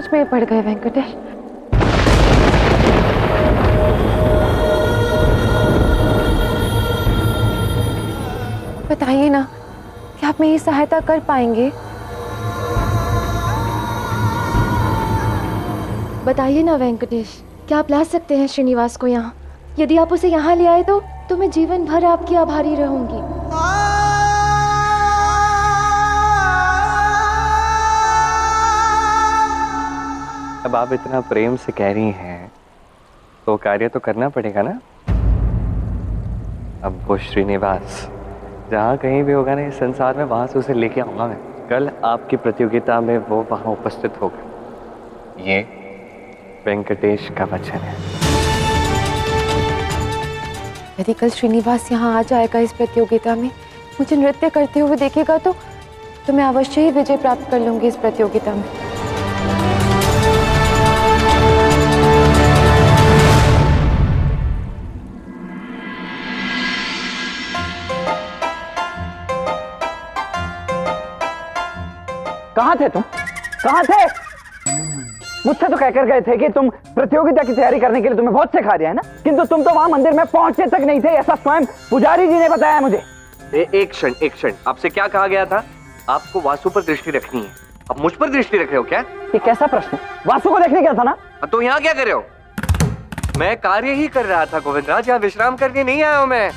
सोच में पड़ गए वेंकटेश। बताइए ना कि आप मेरी सहायता कर पाएंगे? बताइए ना वेंकटेश, क्या आप ला सकते हैं श्रीनिवास को यहाँ? यदि आप उसे यहाँ ले आए तो मैं जीवन भर आपकी आभारी रहूंगी। अब आप इतना प्रेम से कह रही हैं तो कार्य तो करना पड़ेगा ना। अब वो श्रीनिवास जहाँ कहीं भी होगा ना इस संसार में, वहां से उसे लेके आऊंगा मैं। कल आपकी प्रतियोगिता में वो वहां उपस्थित होगा, ये वेंकटेश का वचन है। यदि कल श्रीनिवास यहाँ आ जाएगा इस प्रतियोगिता में, मुझे नृत्य करते हुए देखेगा तो मैं अवश्य ही विजय प्राप्त कर लूंगी इस प्रतियोगिता में। कहाँ थे तुम? कहाँ थे? मुझसे तो कहकर गए थे कि तुम प्रतियोगिता की तैयारी करने के लिए तुम्हें बहुत सिखा दिया है ना, किंतु तुम तो वहां मंदिर में पहुंचने तक नहीं थे, ऐसा स्वयं पुजारी जी ने बताया मुझे। एक क्षण, आपसे क्या कहा गया था? आपको वासु पर दृष्टि रखनी है, अब मुझ पर दृष्टि रख रहे हो क्या? ये कैसा प्रश्न है? वासु को देखने गया था ना। तो यहाँ क्या कर रहे हो? मैं कार्य ही कर रहा था गोविंदराज, यहाँ विश्राम करने नहीं आया हूँ मैं।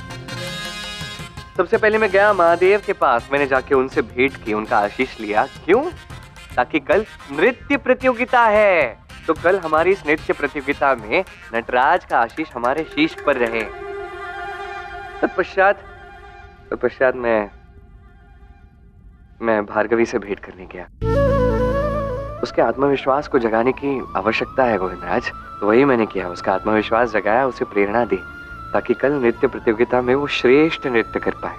सबसे पहले मैं गया महादेव के पास, मैंने जाके उनसे भेंट की, उनका आशीष लिया। क्यों? ताकि कल नृत्य प्रतियोगिता है, तो कल हमारी इस नृत्य प्रतियोगिता में नटराज का आशीष हमारे शीश पर रहे। तत्पश्चात मैं भार्गवी से भेंट करने गया। उसके आत्मविश्वास को जगाने की आवश्यकता है गोविंदराज, तो वही मैंने किया। उसका आत्मविश्वास जगाया, उसे प्रेरणा दी ताकि कल नृत्य प्रतियोगिता में वो श्रेष्ठ नृत्य कर पाए।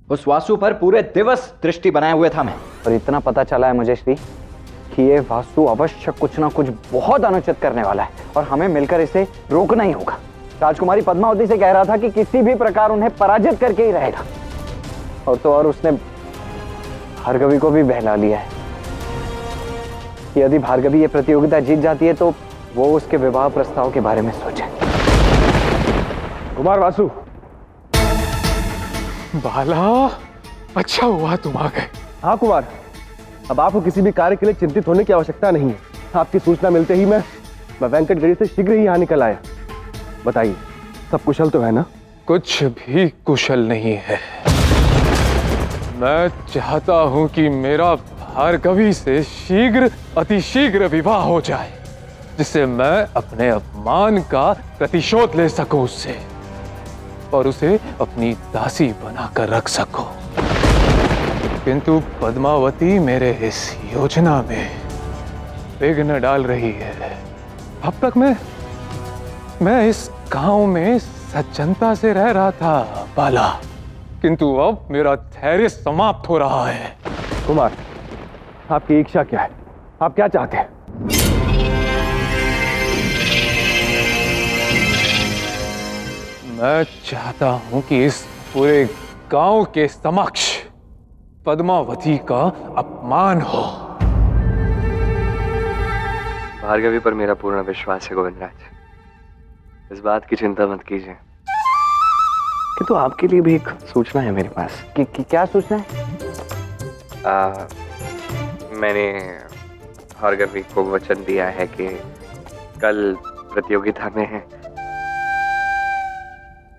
उस वासु पर पूरे दिवस दृष्टि बनाए हुए था मैं, और इतना पता चला है मुझे श्री कि ये वासु अवश्य कुछ ना कुछ बहुत अनुचित करने वाला है और हमें मिलकर इसे रोकना ही होगा। राजकुमारी पद्मावती से कह रहा था कि किसी भी प्रकार उन्हें पराजित करके ही रहेगा, और तो और उसने भार्गवी को भी बहला लिया है कि यदि भार्गवी ये प्रतियोगिता जीत जाती है तो वो उसके विवाह प्रस्ताव के बारे में सोचे। कुमार वासु, बाला, अच्छा हुआ तुम आ गए। हाँ कुमार, अब आपको किसी भी कार्य के लिए चिंतित होने की आवश्यकता नहीं है। आपकी सूचना मिलते ही मैं वेंकटगिरी से शीघ्र ही यहाँ निकल आया। बताइए, सब कुशल तो है ना? कुछ भी कुशल नहीं है। मैं चाहता हूं कि मेरा भार्गवी से शीघ्र अतिशीघ्र विवाह हो जाए, जिससे मैं अपने अपमान का प्रतिशोध ले सकूं उससे और उसे अपनी दासी बनाकर रख सकूं। किंतु पद्मावती मेरे इस योजना में विघ्न डाल रही है। अब तक मैं इस गांव में सज्जनता से रह रहा था बाला, किंतु अब मेरा धैर्य समाप्त हो रहा है। कुमार, आपकी इच्छा क्या है? आप क्या चाहते हैं? मैं चाहता हूं कि इस पूरे गांव के समक्ष पद्मावती का अपमान हो। भार्गवी पर मेरा पूर्ण विश्वास है गोविंदराज, इस बात की चिंता मत कीजिए। किंतु आपके लिए भी एक सूचना है मेरे पास। क्या सूचना है? मैंने भार्गवी को वचन दिया है कि कल प्रतियोगिता में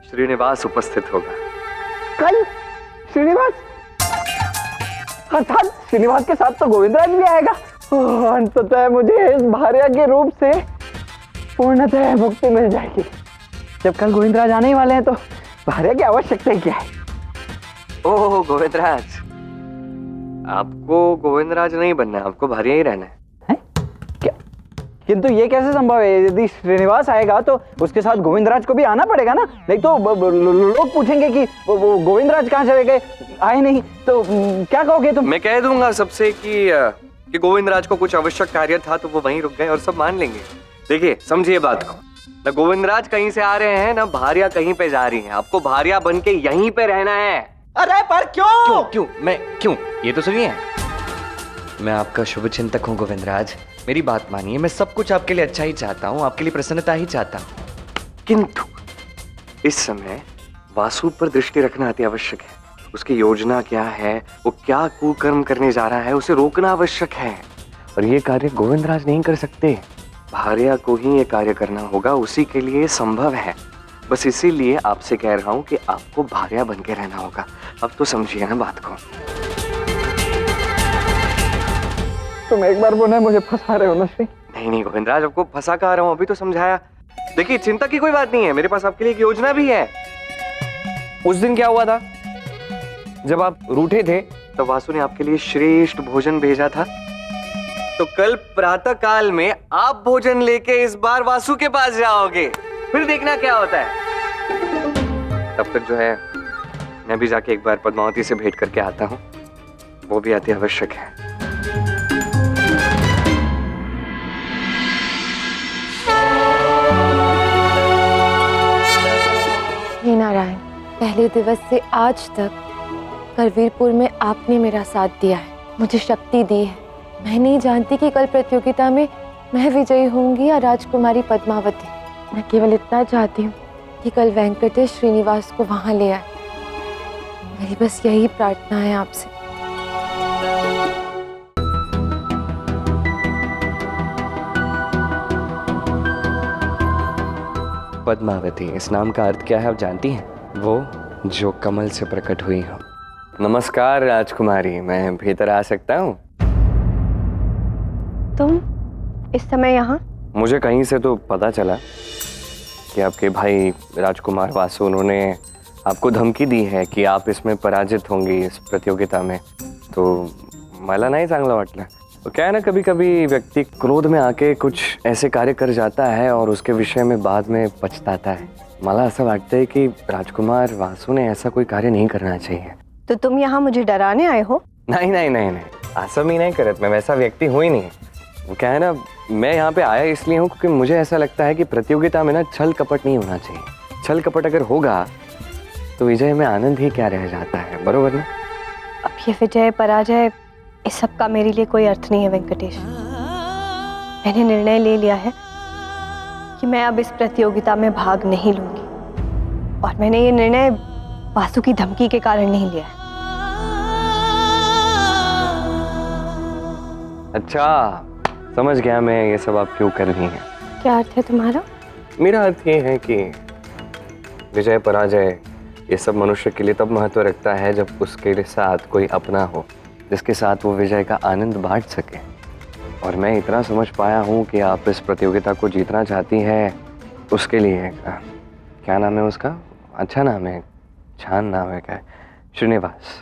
श्रीनिवास उपस्थित होगा। कल श्रीनिवास? अर्थात श्रीनिवास के साथ तो गोविंदराज भी आएगा। अंततः मुझे इस भार्या के रूप से पूर्णतः मुक्ति मिल जाएगी। जब कल गोविंदराज आने ही वाले हैं तो भार्या की आवश्यकता ही क्या है? ओह गोविंदराज, आपको गोविंदराज नहीं बनना है, आपको भार्या ही रहना है। क्या? किंतु ये कैसे संभव है? यदि श्रीनिवास आएगा तो उसके साथ गोविंदराज को भी आना पड़ेगा ना, नहीं तो लोग पूछेंगे कि वो गोविंदराज कहाँ चले गए, आए नहीं, तो क्या कहोगे तुम? मैं कह दूंगा सबसे कि गोविंदराज को कुछ आवश्यक कार्य था तो वो वहीं रुक गए और सब मान लेंगे। देखिए समझिए बात को, न गोविंदराज कहीं से आ रहे हैं ना भार्या कहीं पे जा रही है, आपको भार्या बन के यहीं पे रहना है। अरे पर क्यों? क्यों? मैं क्यों? ये तो सुनिए, मैं आपका शुभ चिंतक हूँ गोविंदराज। मेरी बात मानिए, मैं सब कुछ आपके लिए अच्छा ही चाहता हूँ, आपके लिए प्रसन्नता ही चाहता हूँ। किंतु इस समय वासु पर दृष्टि रखना अति आवश्यक है। उसकी योजना क्या है, वो क्या कुकर्म करने जा रहा है, उसे रोकना आवश्यक है। और ये कार्य गोविंदराज नहीं कर सकते, भार्या को ही ये कार्य करना होगा, उसी के लिए संभव है। बस इसीलिए आपसे कह रहा हूँ कि आपको भार्या बन के रहना होगा। अब तो समझिए ना बात को। तुम एक बार बोले मुझे फंसा रहे हो ना श्री? नहीं नहीं गोविंदराज, आपको फंसा कह रहा हूँ, अभी तो समझाया। देखिए चिंता की कोई बात नहीं है, मेरे पास आपके लिए एक योजना भी है। उस दिन क्या हुआ था जब आप रूठे थे, तो वासु ने आपके लिए श्रेष्ठ भोजन भेजा था। तो कल प्रातः काल में आप भोजन लेके इस बार वासु के पास जाओगे, फिर देखना क्या होता है। तब तक जो है मैं भी जाके एक बार पद्मावती से भेंट करके आता हूँ, वो भी अति आवश्यक है। हे नारायण, पहले दिवस से आज तक करवीरपुर में आपने मेरा साथ दिया है, मुझे शक्ति दी है। मैं नहीं जानती कि कल प्रतियोगिता में मैं विजयी होंगी या राजकुमारी पद्मावती। मैं केवल इतना चाहती हूँ कि कल वेंकटेश श्रीनिवास को वहां ले आए। मेरी बस यही प्रार्थना है आपसे। पद्मावती, इस नाम का अर्थ क्या है आप जानती हैं? वो जो कमल से प्रकट हुई हो। नमस्कार राजकुमारी, मैं भीतर आ सकता हूँ? तुम इस समय यहाँ? मुझे कहीं से तो पता चला कि आपके भाई राजकुमार वासु, उन्होंने आपको धमकी दी है कि आप इसमें पराजित होंगी इस प्रतियोगिता में। तो मला नहीं चांगला वाटलं। तो क्या है ना, कभी कभी व्यक्ति क्रोध में आके कुछ ऐसे कार्य कर जाता है और उसके विषय में बाद में पछताता है। मला ऐसा लगता है कि राजकुमार वासु ने ऐसा कोई कार्य नहीं करना चाहिए। तो तुम यहाँ मुझे डराने आए हो? नहीं नहीं नहीं नहीं, ऐसा भी नहीं करत, मैं वैसा व्यक्ति हूँ ही नहीं। वो क्या है ना, मैं यहाँ पे आया इसलिए हूँ क्योंकि मुझे ऐसा लगता है कि प्रतियोगिता में ना छल कपट नहीं होना चाहिए। छल कपट अगर होगा तो विजय में आनंद ही क्या रह जाता है, बरोबर ना? अब ये विजय पराजय इस सब का मेरे लिए कोई अर्थ नहीं है वेंकटेश। मैंने निर्णय ले लिया है कि मैं अब इस प्रतियोगिता में भाग नहीं लूंगी, और मैंने ये निर्णय वासु की धमकी के कारण नहीं लिया है। अच्छा, समझ गया मैं ये सब आप क्यों कर रही हैं। क्या अर्थ है तुम्हारा? मेरा अर्थ ये है कि विजय पराजय ये सब मनुष्य के लिए तब महत्व रखता है जब उसके साथ कोई अपना हो, जिसके साथ वो विजय का आनंद बांट सके। और मैं इतना समझ पाया हूँ कि आप इस प्रतियोगिता को जीतना चाहती है, उसके लिए क्या नाम है उसका? अच्छा नाम है, छान नाम है, क्या? श्रीनिवास।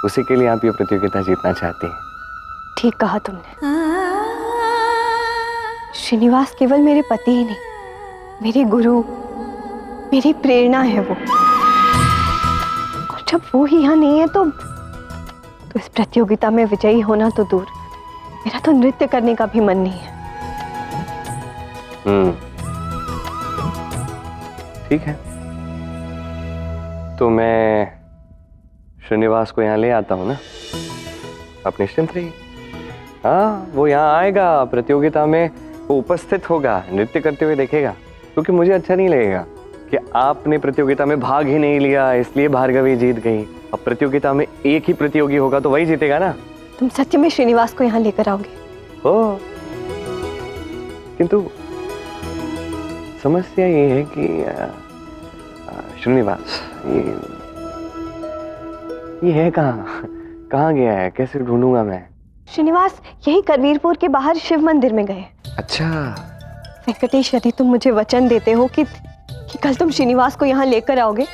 उसी के लिए आप ये प्रतियोगिता जीतना चाहती हैं। ठीक कहा तुमने। श्रीनिवास केवल मेरे पति ही नहीं, मेरे गुरु, मेरी प्रेरणा है वो। और जब वो ही यहाँ नहीं है तो इस प्रतियोगिता में विजयी होना तो दूर, मेरा तो नृत्य करने का भी मन नहीं है। ठीक है, तो मैं श्रीनिवास को यहाँ ले आता हूँ ना, आप निश्चिंत रहिए। हाँ, वो यहाँ आएगा, प्रतियोगिता में वो उपस्थित होगा, नृत्य करते हुए देखेगा। क्योंकि मुझे अच्छा नहीं लगेगा कि आपने प्रतियोगिता में भाग ही नहीं लिया, इसलिए भार्गवी जीत गई। अब प्रतियोगिता में एक ही प्रतियोगी होगा तो वही जीतेगा ना। तुम सच में श्रीनिवास को यहाँ लेकर आओगे? ओ, किंतु समस्या ये है कि श्रीनिवास ये है कहाँ गया है, कैसे ढूंढूंगा मैं? श्रीनिवास यही करवीरपुर के बाहर शिव मंदिर में गए। अच्छा वेंकटेश, यदि तुम मुझे वचन देते हो कि कल तुम श्रीनिवास को यहाँ लेकर आओगे,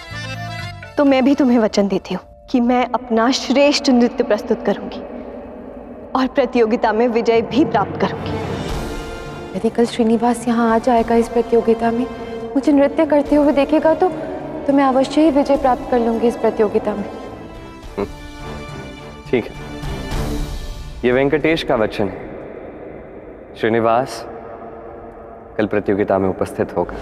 तो मैं भी तुम्हें वचन देती हूँ कि मैं अपना श्रेष्ठ नृत्य प्रस्तुत करूंगी और प्रतियोगिता में विजय भी प्राप्त करूंगी। यदि कल श्रीनिवास यहाँ आ जाएगा इस प्रतियोगिता में, मुझे नृत्य करते हुए देखेगा तो मैं अवश्य ही विजय प्राप्त कर लूंगी इस प्रतियोगिता में। ठीक है, ये वेंकटेश का वचन है। श्रीनिवास कल प्रतियोगिता में उपस्थित होगा।